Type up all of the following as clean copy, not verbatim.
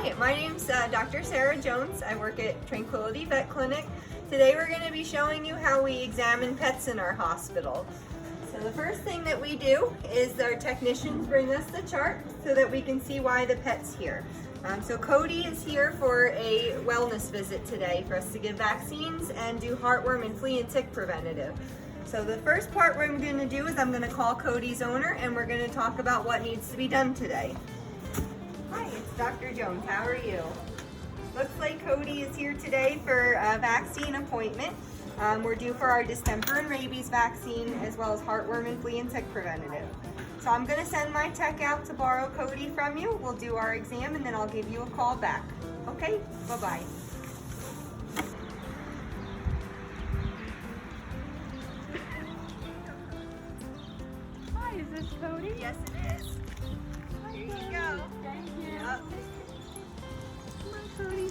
Hi, my name's Dr. Sarah Jones. I work at Tranquility Vet Clinic. Today we're going to be showing you how we examine pets in our hospital. So the first thing that we do is our technicians bring us the chart so that we can see why the pet's here. So Cody is here for a wellness visit today for us to give vaccines and do heartworm and flea and tick preventative. So the first part we're going to do is I'm going to call Cody's owner and we're going to talk about what needs to be done today. Hi, it's Dr. Jones. How are you? Looks like Cody is here today for a vaccine appointment. We're due for our distemper and rabies vaccine as well as heartworm and flea and tick preventative. So I'm going to send my tech out to borrow Cody from you. We'll do our exam and then I'll give you a call back. Okay? Bye-bye. Hi, is this Cody? Yes, it is. Here you go. Thank you. Yep. Come on, Cody.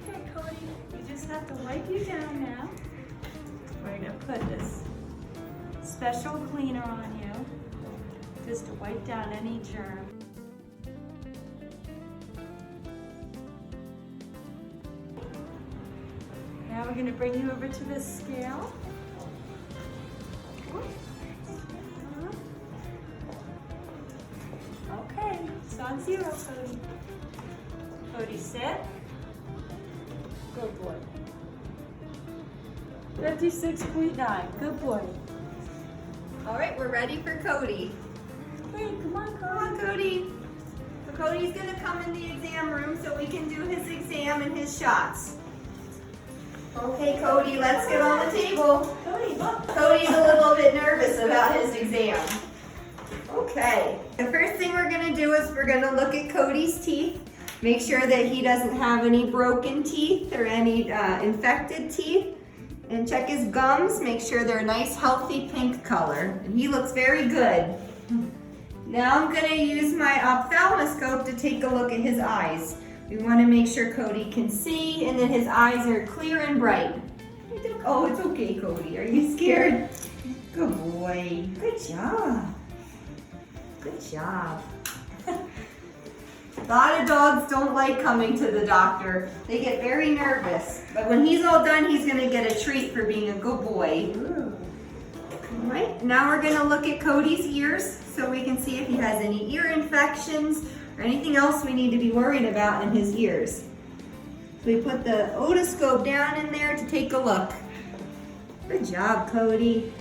Okay, Cody, we just have to wipe you down now. We're going to put this special cleaner on you just to wipe down any germ. Now we're going to bring you over to this scale. Okay, it's on 0, Cody. Cody, sit. Good boy. 56.9. Good boy. All right, we're ready for Cody. Hey, come on, Cody. Come on, Cody. So Cody's going to come in the exam room so we can do his exam and his shots. Okay, Cody, let's get on the table. Cody, look. Cody's a little bit nervous about his exam. Okay, the first thing we're going to do is we're going to look at Cody's teeth. Make sure that he doesn't have any broken teeth or any infected teeth. And check his gums, make sure they're a nice healthy pink color. And he looks very good. Now I'm going to use my ophthalmoscope to take a look at his eyes. We want to make sure Cody can see and that his eyes are clear and bright. Oh, it's okay, Cody. Are you scared? Good boy. Good job. Good job. A lot of dogs don't like coming to the doctor. They get very nervous. But when he's all done, he's going to get a treat for being a good boy. All right, now we're going to look at Cody's ears so we can see if he has any ear infections or anything else we need to be worried about in his ears. So we put the otoscope down in there to take a look. Good job, Cody.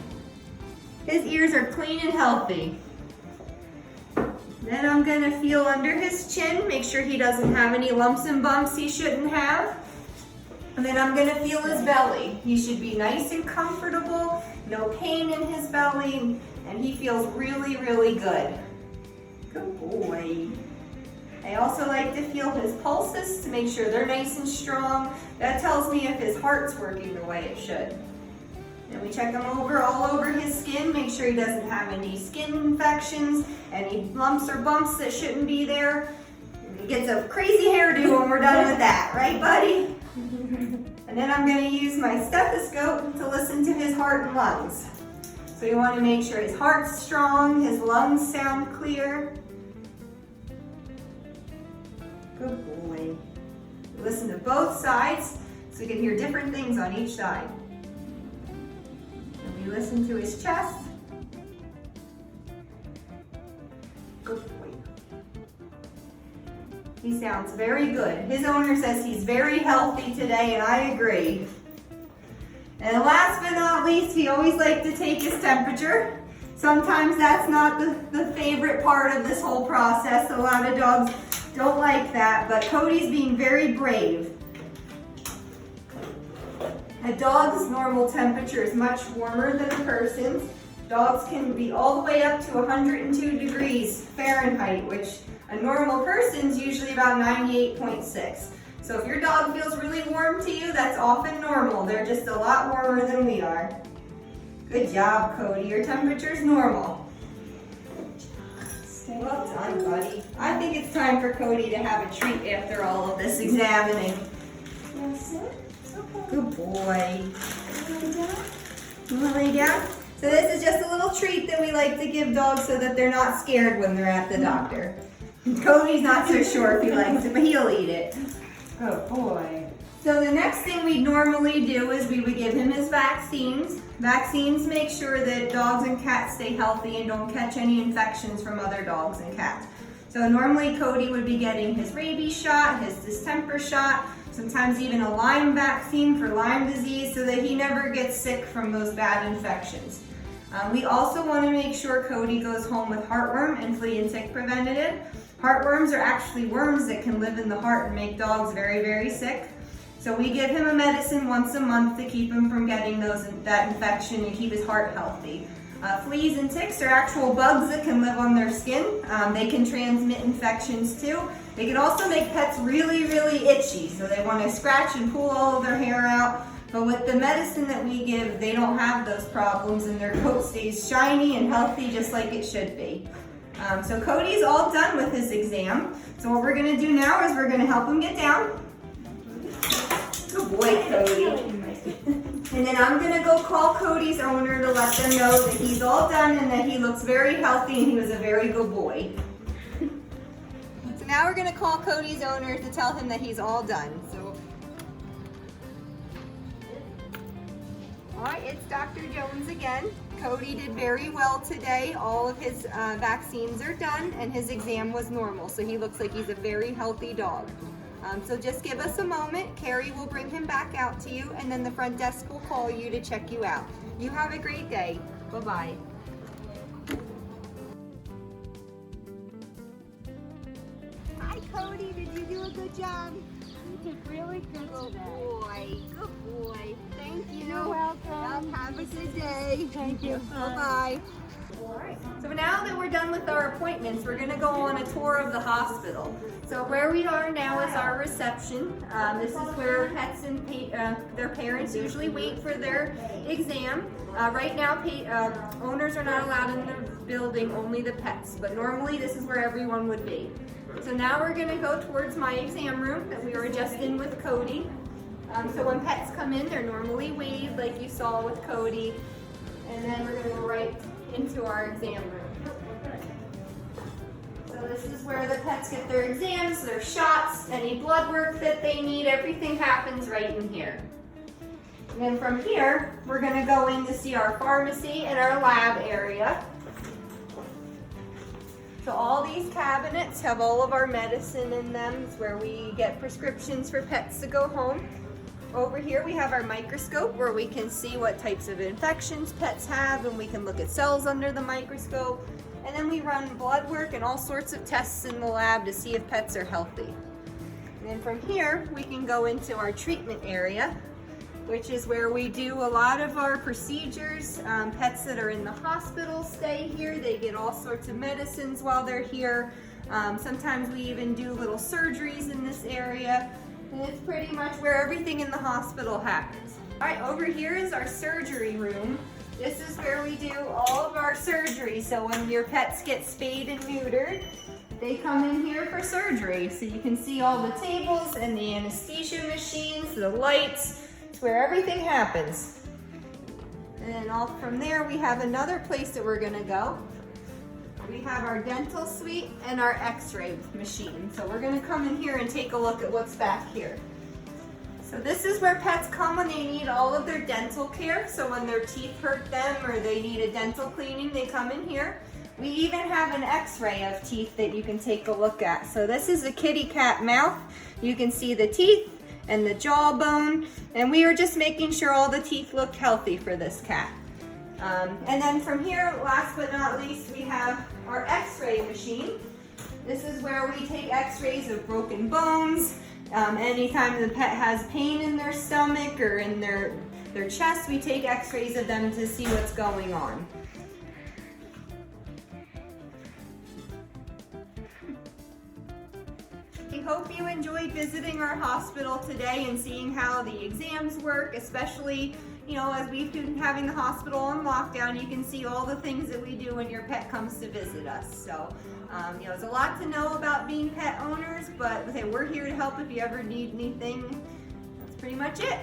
His ears are clean and healthy. Then I'm going to feel under his chin, make sure he doesn't have any lumps and bumps he shouldn't have. And then I'm going to feel his belly. He should be nice and comfortable, no pain in his belly, and he feels really, really good. Good boy. I also like to feel his pulses to make sure they're nice and strong. That tells me if his heart's working the way it should. Then we check him over all over his skin, make sure he doesn't have any skin infections, any lumps or bumps that shouldn't be there. He gets a crazy hairdo when we're done with that, right, buddy? And then I'm going to use my stethoscope to listen to his heart and lungs. So we want to make sure his heart's strong, his lungs sound clear. Good boy. Listen to both sides so we can hear different things on each side. And we listen to his chest. Good boy. He sounds very good. His owner says he's very healthy today, and I agree. And last but not least, we always like to take his temperature. Sometimes that's not the favorite part of this whole process. A lot of dogs don't like that, but Cody's being very brave. A dog's normal temperature is much warmer than a person's. Dogs can be all the way up to 102 degrees Fahrenheit, which a normal person's usually about 98.6. So if your dog feels really warm to you, that's often normal. They're just a lot warmer than we are. Good job, Cody. Your temperature's normal. Well done, buddy. I think it's time for Cody to have a treat after all of this examining. Yes, sir. Okay. Good boy. You wanna lay down? So this is just a little treat that we like to give dogs so that they're not scared when they're at the doctor. Cody's not so sure if he likes it, but he'll eat it. Good boy. So the next thing we'd normally do is we would give him his vaccines. Vaccines make sure that dogs and cats stay healthy and don't catch any infections from other dogs and cats. So normally Cody would be getting his rabies shot, his distemper shot, sometimes even a Lyme vaccine for Lyme disease so that he never gets sick from those bad infections. We also want to make sure Cody goes home with heartworm and flea and tick preventative. Heartworms are actually worms that can live in the heart and make dogs very, very sick. So we give him a medicine once a month to keep him from getting that infection and keep his heart healthy. Fleas and ticks are actual bugs that can live on their skin. They can transmit infections too. They can also make pets really, really itchy, so they want to scratch and pull all of their hair out. But with the medicine that we give, they don't have those problems and their coat stays shiny and healthy just like it should be. So Cody's all done with his exam. So what we're going to do now is we're going to help him get down. Good boy, Cody. And then I'm going to go call Cody's owner to let them know that he's all done and that he looks very healthy and he was a very good boy. So now we're going to call Cody's owner to tell him that he's all done. So, all right, it's Dr. Jones again. Cody did very well today. All of his vaccines are done and his exam was normal. So he looks like he's a very healthy dog. So just give us a moment. Carrie will bring him back out to you and then the front desk will call you to check you out. You have a great day. Bye-bye. Hi, Cody. Did you do a good job? You did really good Good today. boy. Good boy. Thank you. You're welcome. Well, have a good day. Thank you. Bye-bye. Alright, so now that we're done with our appointments, we're going to go on a tour of the hospital. So where we are now is our reception. This is where pets and their parents usually wait for their exam. Right now, owners are not allowed in the building, only the pets. But normally this is where everyone would be. So now we're going to go towards my exam room that we were just in with Cody. So when pets come in, they're normally weighed like you saw with Cody. And then we're going to go right into our exam room. So this is where the pets get their exams, their shots, any blood work that they need, everything happens right in here. And then from here, we're going to go in to see our pharmacy and our lab area. So all these cabinets have all of our medicine in them. It's where we get prescriptions for pets to go home. Over here we have our microscope where we can see what types of infections pets have and we can look at cells under the microscope. And then we run blood work and all sorts of tests in the lab to see if pets are healthy. And then from here we can go into our treatment area, which is where we do a lot of our procedures. Pets that are in the hospital stay here. They get all sorts of medicines while they're here. Sometimes we even do little surgeries in this area. And it's pretty much where everything in the hospital happens. All right, over here is our surgery room. This is where we do all of our surgery. So when your pets get spayed and neutered, they come in here for surgery. So you can see all the tables and the anesthesia machines, the lights. It's where everything happens. And then off from there, we have another place that we're gonna go. We have our dental suite and our x-ray machine. So we're gonna come in here and take a look at what's back here. So this is where pets come when they need all of their dental care. So when their teeth hurt them or they need a dental cleaning, they come in here. We even have an x-ray of teeth that you can take a look at. So this is a kitty cat mouth. You can see the teeth and the jawbone. And we are just making sure all the teeth look healthy for this cat. And then from here, last but not least, we have our x-ray machine. This is where we take x-rays of broken bones. Anytime the pet has pain in their stomach or in their chest, we take x-rays of them to see what's going on. We hope you enjoyed visiting our hospital today and seeing how the exams work, especially, you know, as we've been having the hospital on lockdown, you can see all the things that we do when your pet comes to visit us. So, you know, it's a lot to know about being pet owners, but hey, we're here to help if you ever need anything. That's pretty much it.